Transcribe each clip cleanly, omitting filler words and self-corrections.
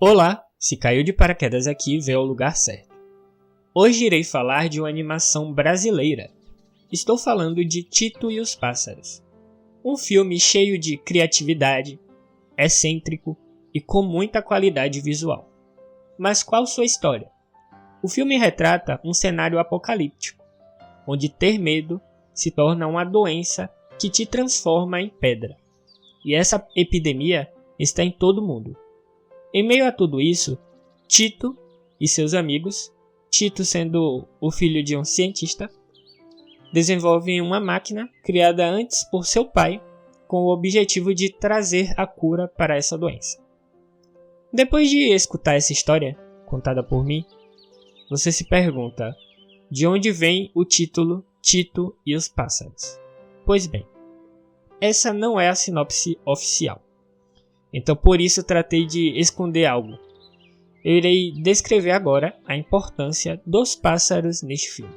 Olá, se caiu de paraquedas aqui, veio ao lugar certo. Hoje irei falar de uma animação brasileira. Estou falando de Tito e os Pássaros. Um filme cheio de criatividade, excêntrico e com muita qualidade visual. Mas qual sua história? O filme retrata um cenário apocalíptico, onde ter medo se torna uma doença que te transforma em pedra. E essa epidemia está em todo o mundo. Em meio a tudo isso, Tito e seus amigos, Tito sendo o filho de um cientista, desenvolvem uma máquina criada antes por seu pai com o objetivo de trazer a cura para essa doença. Depois de escutar essa história, contada por mim, você se pergunta de onde vem o título Tito e os Pássaros. Pois bem, essa não é a sinopse oficial. Então por isso tratei de esconder algo. Eu irei descrever agora a importância dos pássaros neste filme.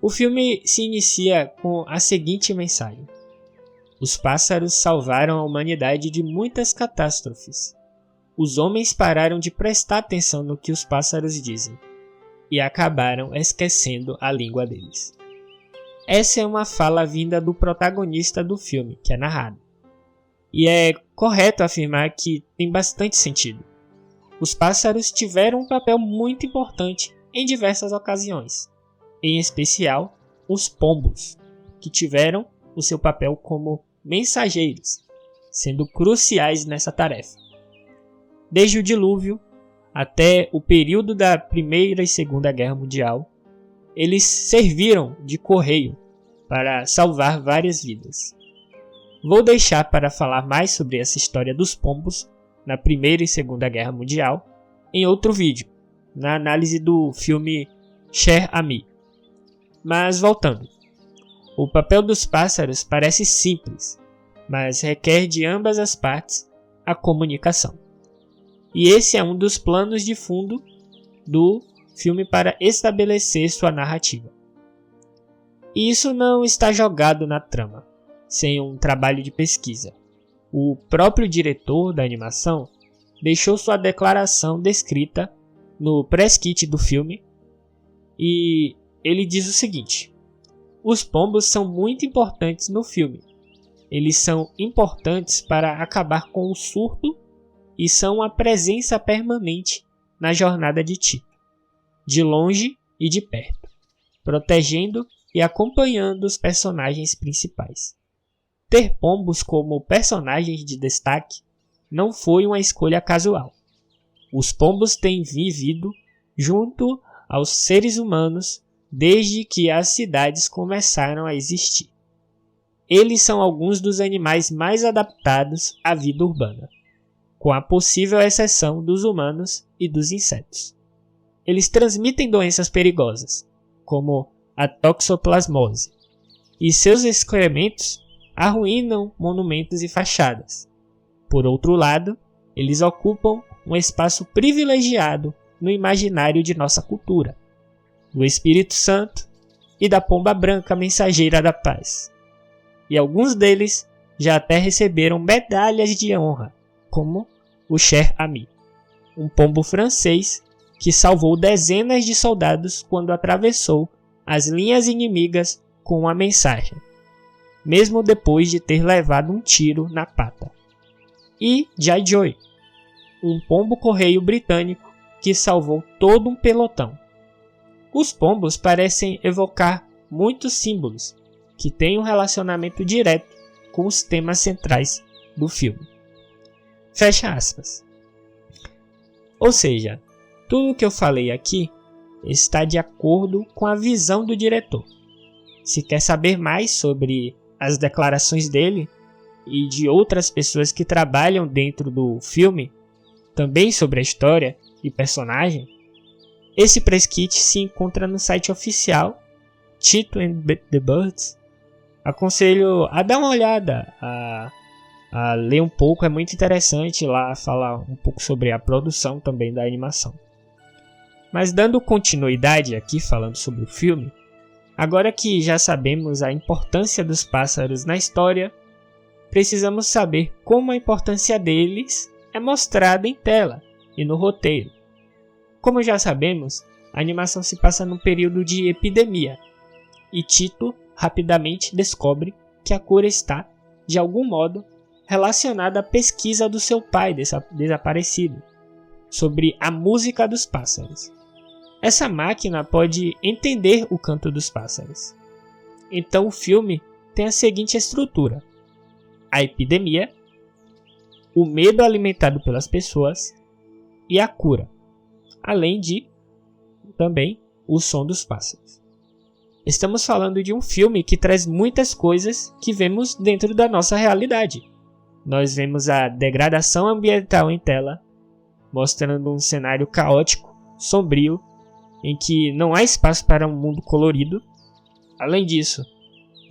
O filme se inicia com a seguinte mensagem: os pássaros salvaram a humanidade de muitas catástrofes. Os homens pararam de prestar atenção no que os pássaros dizem e acabaram esquecendo a língua deles. Essa é uma fala vinda do protagonista do filme, que é narrado. E é correto afirmar que tem bastante sentido. Os pássaros tiveram um papel muito importante em diversas ocasiões, em especial os pombos, que tiveram o seu papel como mensageiros, sendo cruciais nessa tarefa. Desde o dilúvio até o período da Primeira e Segunda Guerra Mundial, eles serviram de correio para salvar várias vidas. Vou deixar para falar mais sobre essa história dos pombos na Primeira e Segunda Guerra Mundial em outro vídeo, na análise do filme Cher Ami. Mas voltando, o papel dos pássaros parece simples, mas requer de ambas as partes a comunicação. E esse é um dos planos de fundo do filme para estabelecer sua narrativa. E isso não está jogado na trama, sem um trabalho de pesquisa. O próprio diretor da animação deixou sua declaração descrita no press kit do filme e ele diz o seguinte: os pombos são muito importantes no filme. Eles são importantes para acabar com o surto e são uma presença permanente na jornada de Tito, de longe e de perto, protegendo e acompanhando os personagens principais. Ter pombos como personagens de destaque não foi uma escolha casual. Os pombos têm vivido junto aos seres humanos desde que as cidades começaram a existir. Eles são alguns dos animais mais adaptados à vida urbana, com a possível exceção dos humanos e dos insetos. Eles transmitem doenças perigosas, como a toxoplasmose, e seus excrementos arruinam monumentos e fachadas. Por outro lado, eles ocupam um espaço privilegiado no imaginário de nossa cultura, do Espírito Santo e da pomba branca mensageira da paz. E alguns deles já até receberam medalhas de honra, como o Cher Ami, um pombo francês que salvou dezenas de soldados quando atravessou as linhas inimigas com uma mensagem, mesmo depois de ter levado um tiro na pata. E Jay Joy, um pombo-correio britânico que salvou todo um pelotão. Os pombos parecem evocar muitos símbolos que têm um relacionamento direto com os temas centrais do filme. Fecha aspas. Ou seja, tudo o que eu falei aqui está de acordo com a visão do diretor. Se quer saber mais sobre as declarações dele e de outras pessoas que trabalham dentro do filme, também sobre a história e personagem, esse press kit se encontra no site oficial Tito and the Birds. Aconselho a dar uma olhada, a ler um pouco, é muito interessante lá falar um pouco sobre a produção também da animação. Mas dando continuidade aqui falando sobre o filme, agora que já sabemos a importância dos pássaros na história, precisamos saber como a importância deles é mostrada em tela, e no roteiro. Como já sabemos, a animação se passa num período de epidemia, e Tito rapidamente descobre que a cura está, de algum modo, relacionada à pesquisa do seu pai desaparecido, sobre a música dos pássaros. Essa máquina pode entender o canto dos pássaros. Então o filme tem a seguinte estrutura: a epidemia, o medo alimentado pelas pessoas e a cura, além de também o som dos pássaros. Estamos falando de um filme que traz muitas coisas que vemos dentro da nossa realidade. Nós vemos a degradação ambiental em tela, mostrando um cenário caótico, sombrio, em que não há espaço para um mundo colorido. Além disso,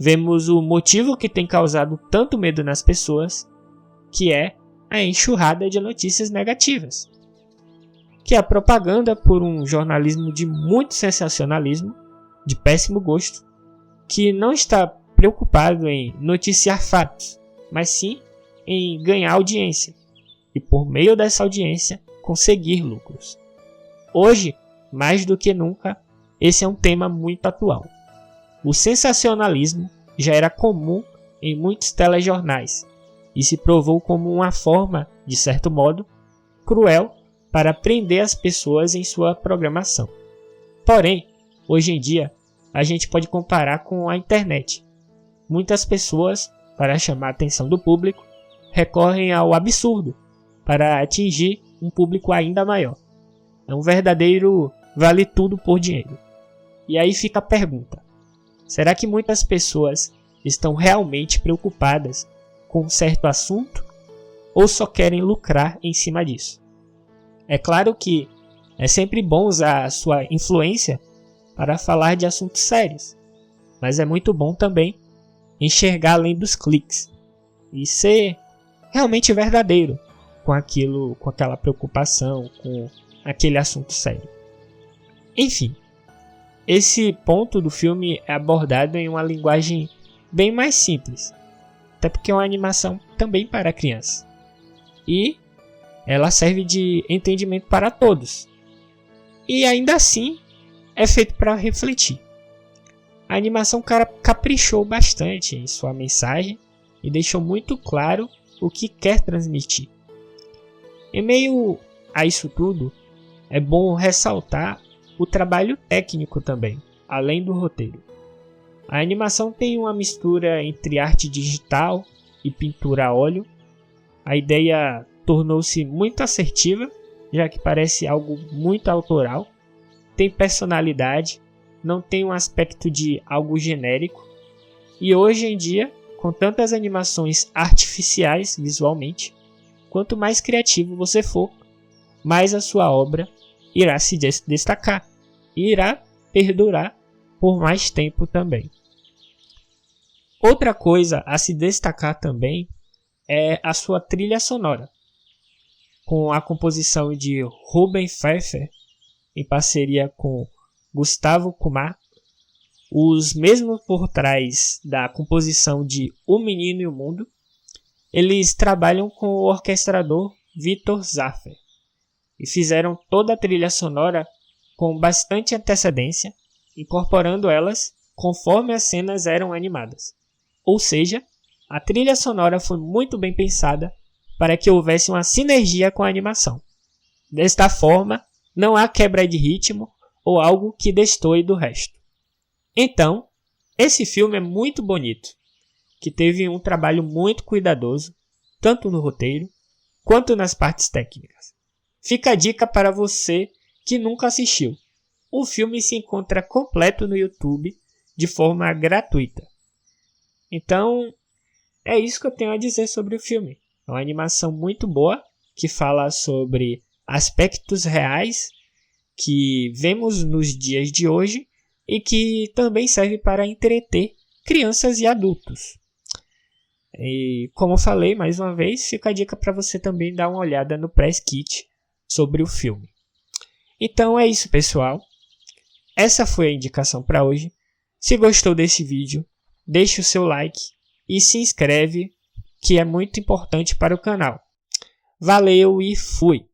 vemos o motivo que tem causado tanto medo nas pessoas, que é a enxurrada de notícias negativas, que é a propaganda por um jornalismo de muito sensacionalismo, de péssimo gosto, que não está preocupado em noticiar fatos, mas sim em ganhar audiência e, por meio dessa audiência, conseguir lucros. Hoje, mais do que nunca, esse é um tema muito atual. O sensacionalismo já era comum em muitos telejornais e se provou como uma forma, de certo modo, cruel para prender as pessoas em sua programação. Porém, hoje em dia, a gente pode comparar com a internet. Muitas pessoas, para chamar a atenção do público, recorrem ao absurdo para atingir um público ainda maior. É um verdadeiro vale tudo por dinheiro. E aí fica a pergunta: será que muitas pessoas estão realmente preocupadas com um certo assunto ou só querem lucrar em cima disso? É claro que é sempre bom usar a sua influência para falar de assuntos sérios, mas é muito bom também enxergar além dos cliques e ser realmente verdadeiro com aquela preocupação, com aquele assunto sério. Enfim, esse ponto do filme é abordado em uma linguagem bem mais simples, até porque é uma animação também para criança, e ela serve de entendimento para todos, e ainda assim é feito para refletir. A animação caprichou bastante em sua mensagem e deixou muito claro o que quer transmitir. Em meio a isso tudo, é bom ressaltar o trabalho técnico também, além do roteiro. A animação tem uma mistura entre arte digital e pintura a óleo. A ideia tornou-se muito assertiva, já que parece algo muito autoral. Tem personalidade, não tem um aspecto de algo genérico. E hoje em dia, com tantas animações artificiais visualmente, quanto mais criativo você for, mais a sua obra irá se destacar e irá perdurar por mais tempo também. Outra coisa a se destacar também é a sua trilha sonora, com a composição de Ruben Pfeffer em parceria com Gustavo Kumar, os mesmos por trás da composição de O Menino e o Mundo. Eles trabalham com o orquestrador Vitor Zaffer e fizeram toda a trilha sonora com bastante antecedência, incorporando elas conforme as cenas eram animadas. Ou seja, a trilha sonora foi muito bem pensada para que houvesse uma sinergia com a animação. Desta forma, não há quebra de ritmo ou algo que destoe do resto. Então, esse filme é muito bonito, que teve um trabalho muito cuidadoso, tanto no roteiro quanto nas partes técnicas. Fica a dica para você que nunca assistiu. O filme se encontra completo no YouTube de forma gratuita. Então, é isso que eu tenho a dizer sobre o filme. É uma animação muito boa, que fala sobre aspectos reais que vemos nos dias de hoje e que também serve para entreter crianças e adultos. E como eu falei mais uma vez, fica a dica para você também dar uma olhada no press kit sobre o filme. Então é isso, pessoal. Essa foi a indicação para hoje. Se gostou desse vídeo, deixe o seu like e se inscreve, que é muito importante para o canal. Valeu e fui!